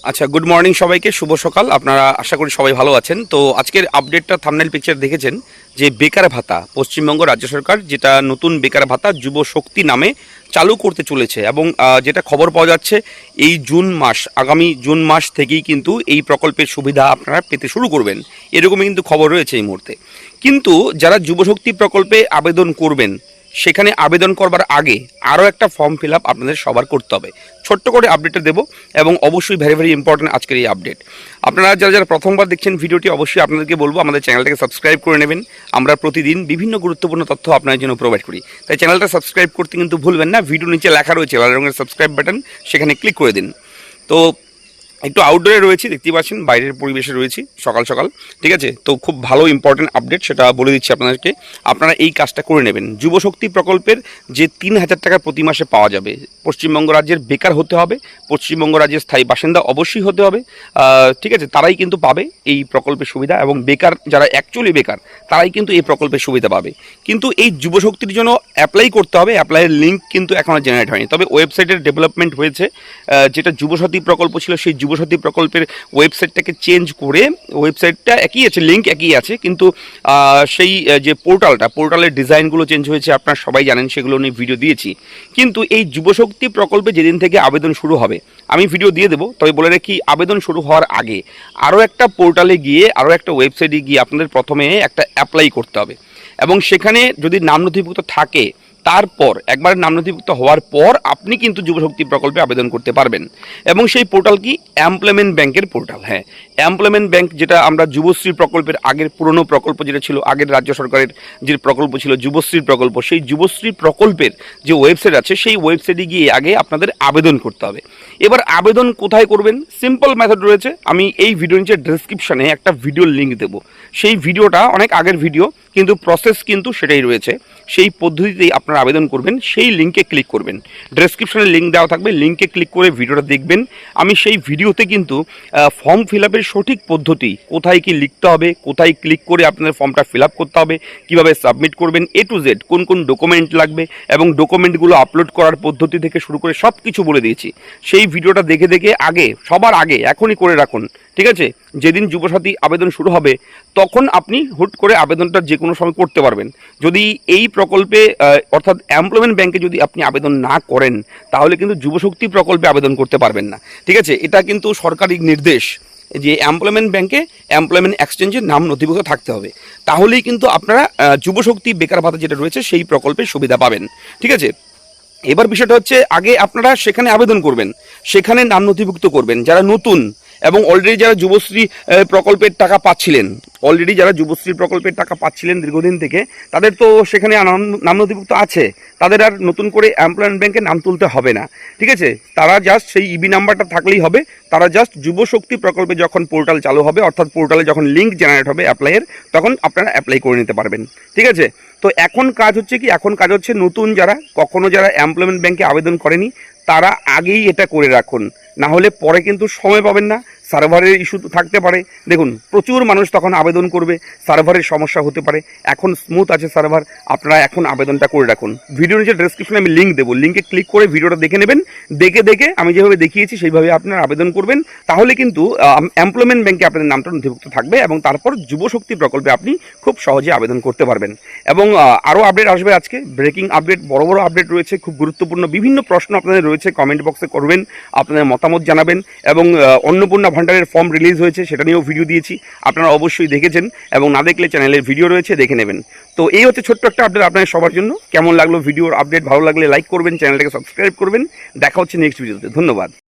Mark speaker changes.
Speaker 1: আচ্ছা, good morning সবাইকে, শুভ সকাল। আপনারা আশা করি সবাই ভালো আছেন। তো আজকের আপডেটটা থাম্বনেল পিকচার দেখেছেন যে বেকার ভাতা পশ্চিমবঙ্গ রাজ্য সরকার যেটা নতুন বেকার ভাতা যুব শক্তি নামে চালু করতে চলেছে এবং যেটা খবর পাওয়া যাচ্ছে এই আগামী জুন মাস থেকেই কিন্তু এই প্রকল্পের সুবিধা আপনারা পেতে শুরু করবেন, এরকমই কিন্তু খবর রয়েছে এই মুহূর্তে। কিন্তু যারা যুবশক্তি প্রকল্পে আবেদন করবেন সেখানে আবেদন করবার আগে আরও একটা ফর্ম ফিল আপ আপনাদের সবার করতে হবে। ছোট্ট করে আপডেটটা দেবো এবং অবশ্যই ভেরি ইম্পর্টেন্ট আজকের এই আপডেট। আপনারা যারা প্রথমবার দেখছেন ভিডিওটি, অবশ্যই আপনাদেরকে বলবো আমাদের চ্যানেলটাকে সাবস্ক্রাইব করে নেবেন। আমরা প্রতিদিন বিভিন্ন গুরুত্বপূর্ণ তথ্য আপনার জন্য প্রোভাইড করি, তাই চ্যানেলটা সাবস্ক্রাইব করতে কিন্তু ভুলবেন না। ভিডিও নিচে লেখা রয়েছে লাল রঙের সাবস্ক্রাইব বাটন, সেখানে ক্লিক করে দিন। তো একটু আউটডোরে রয়েছি, দেখতেই পাচ্ছেন বাইরের পরিবেশে রয়েছি সকাল সকাল, ঠিক আছে। তো খুব ভালো ইম্পর্টেন্ট আপডেট, সেটা বলে দিচ্ছি আপনাদেরকে। আপনারা এই কাজটা করে নেবেন। যুবশক্তি প্রকল্পের যে 3,000 টাকা প্রতি মাসে পাওয়া যাবে, পশ্চিমবঙ্গ রাজ্যের বেকার হতে হবে, পশ্চিমবঙ্গ রাজ্যের স্থায়ী বাসিন্দা অবশ্যই হতে হবে, ঠিক আছে, তারাই কিন্তু পাবে এই প্রকল্পের সুবিধা। এবং বেকার যারা অ্যাকচুয়ালি বেকার তারাই কিন্তু এই প্রকল্পের সুবিধা পাবে। কিন্তু এই যুবশক্তির জন্য অ্যাপ্লাই করতে হবে, অ্যাপ্লাইয়ের লিঙ্ক কিন্তু এখনও জেনারেট হয়নি। তবে ওয়েবসাইটের ডেভেলপমেন্ট হয়েছে, যেটা যুবশক্তি প্রকল্প ছিল সেই যুবশক্তি প্রকল্পের ওয়েবসাইটটাকে চেঞ্জ করে, ওয়েবসাইটটা একই আছে, লিঙ্ক একই আছে, কিন্তু সেই যে পোর্টালের ডিজাইনগুলো চেঞ্জ হয়েছে, আপনারা সবাই জানেন, সেগুলো নিয়ে ভিডিও দিয়েছি। কিন্তু এই যুবশক্তি প্রকল্পে যেদিন থেকে আবেদন শুরু হবে আমি ভিডিও দিয়ে দেবো। তবে বলে রাখি, আবেদন শুরু হওয়ার আগে আরও একটা পোর্টালে গিয়ে, আরও একটা ওয়েবসাইটে গিয়ে আপনাদের প্রথমে একটা অ্যাপ্লাই করতে হবে এবং সেখানে যদি নাম নথিভুক্ত থাকে তারপর একবার নাম নথিভুক্ত হওয়ার পর আপনি কিন্তু যুবশক্তি প্রকল্পে আবেদন করতে পারবেন। এবং সেই পোর্টাল কি? এমপ্লয়মেন্ট ব্যাংকের পোর্টাল। হ্যাঁ, এমপ্লয়মেন্ট ব্যাংক, যেটা আমরা যুবশ্রী প্রকল্পের আগের পুরনো প্রকল্প যেটা ছিল, আগের রাজ্য সরকারের যে প্রকল্প ছিল যুবশ্রী প্রকল্প, সেই যুবশ্রী প্রকল্পের যে ওয়েবসাইট আছে সেই ওয়েবসাইটে গিয়ে আগে আপনাদের আবেদন করতে হবে। এবার আবেদন কোথায় করবেন? সিম্পল মেথড রয়েছে। আমি এই ভিডিও নিচে ডেসক্রিপশনে একটা ভিডিওর লিঙ্ক দেবো। সেই ভিডিওটা অনেক আগের ভিডিও, কিন্তু প্রসেস কিন্তু সেটাই রয়েছে। সেই পদ্ধতিতেই আপনারা আবেদন করবেন। সেই লিঙ্কে ক্লিক করবেন, ডেসক্রিপশনে লিঙ্ক দেওয়া থাকবে, লিঙ্কে ক্লিক করে ভিডিওটা দেখবেন। আমি সেই ভিডিওতে কিন্তু ফর্ম ফিল আপের সঠিক পদ্ধতি, কোথায় কি লিখতে হবে, কোথায় ক্লিক করে আপনাদের ফর্মটা ফিল আপ করতে হবে, কীভাবে সাবমিট করবেন, A to Z কোন কোন ডকুমেন্ট লাগবে এবং ডকুমেন্টগুলো আপলোড করার পদ্ধতি থেকে শুরু করে সব কিছু বলে দিয়েছি। সেই ভিডিওটা দেখে সবার আগে এখনই করে রাখুন, ঠিক আছে। যেদিন যুবসাথী আবেদন শুরু হবে তখন আপনি হুট করে আবেদনটা যে কোনো সময় করতে পারবেন। যদি এই প্রকল্পে অর্থাৎ এমপ্লয়মেন্ট ব্যাংকে যদি আপনি আবেদন না করেন তাহলে কিন্তু যুবশক্তি প্রকল্পে আবেদন করতে পারবেন না, ঠিক আছে। এটা কিন্তু সরকারি নির্দেশ যে এমপ্লয়মেন্ট ব্যাংকে এমপ্লয়মেন্ট এক্সচেঞ্জের নাম নথিভুক্ত থাকতে হবে, তাহলেই কিন্তু আপনারা যুবশক্তি বেকার ভাতা যেটা রয়েছে সেই প্রকল্পের সুবিধা পাবেন, ঠিক আছে। এবার বিষয়টা হচ্ছে, আগে আপনারা সেখানে আবেদন করবেন, সেখানে নাম নথিভুক্ত করবেন যারা নতুন এবং অলরেডি যারা যুবশ্রী প্রকল্পের টাকা পাচ্ছিলেন, দীর্ঘদিন থেকে, তাদের তো সেখানে নাম নথিভুক্ত আছে, তাদের আর নতুন করে এমপ্লয়মেন্ট ব্যাংকে নাম তুলতে হবে না, ঠিক আছে। তারা জাস্ট সেই ইবি নাম্বারটা থাকলেই হবে। তারা জাস্ট যুবশক্তি প্রকল্পে যখন পোর্টাল চালু হবে, অর্থাৎ পোর্টালে যখন লিঙ্ক জেনারেট হবে অ্যাপ্লাইয়ের, তখন আপনারা অ্যাপ্লাই করে নিতে পারবেন, ঠিক আছে। তো এখন কাজ হচ্ছে নতুন যারা এমপ্লয়মেন্ট ব্যাংকে আবেদন করেনি তারা আগেই এটা করে রাখুন, না হলে পরে কিন্তু সময় পাবেন না। সার্ভারের ইস্যু থাকতে পারে, দেখুন প্রচুর মানুষ তখন আবেদন করবে, সার্ভারের সমস্যা হতে পারে। এখন স্মুথ আছে সার্ভার, আপনারা এখন আবেদনটা করে রাখুন। ভিডিও নিচে ডেসক্রিপশনে আমি লিঙ্ক দেবো, লিঙ্কে ক্লিক করে ভিডিওটা দেখে নেবেন। দেখে আমি যেভাবে দেখিয়েছি সেইভাবে আপনারা আবেদন করবেন, তাহলে কিন্তু এমপ্লয়মেন্ট ব্যাংকে আপনাদের নামটা নথিভুক্ত থাকবে এবং তারপর যুবশক্তি প্রকল্পে আপনি খুব সহজে আবেদন করতে পারবেন। এবং আরও আপডেট আসবে আজকে, ব্রেকিং আপডেট, বড় আপডেট রয়েছে, খুব গুরুত্বপূর্ণ বিভিন্ন প্রশ্ন আপনাদের রয়েছে, কমেন্ট বক্সে করবেন, আপনাদের মতামত জানাবেন। এবং অন্নপূর্ণা ভান্ডারের ফর্ম রিলিজ হয়েছে, সেটা নিয়েও ভিডিও দিয়েছি, আপনারা অবশ্যই দেখেছেন, এবং না দেখলে চ্যানেলের ভিডিও রয়েছে, দেখে নেবেন। তো এই হচ্ছে ছোট্ট একটা আপডেট আপনাদের সবার জন্য। কেমন লাগলো ভিডিওর আপডেট? ভালো লাগলে লাইক করবেন, চ্যানেলটাকে সাবস্ক্রাইব করবেন। দেখা হচ্ছে নেক্সট ভিডিওতে। ধন্যবাদ।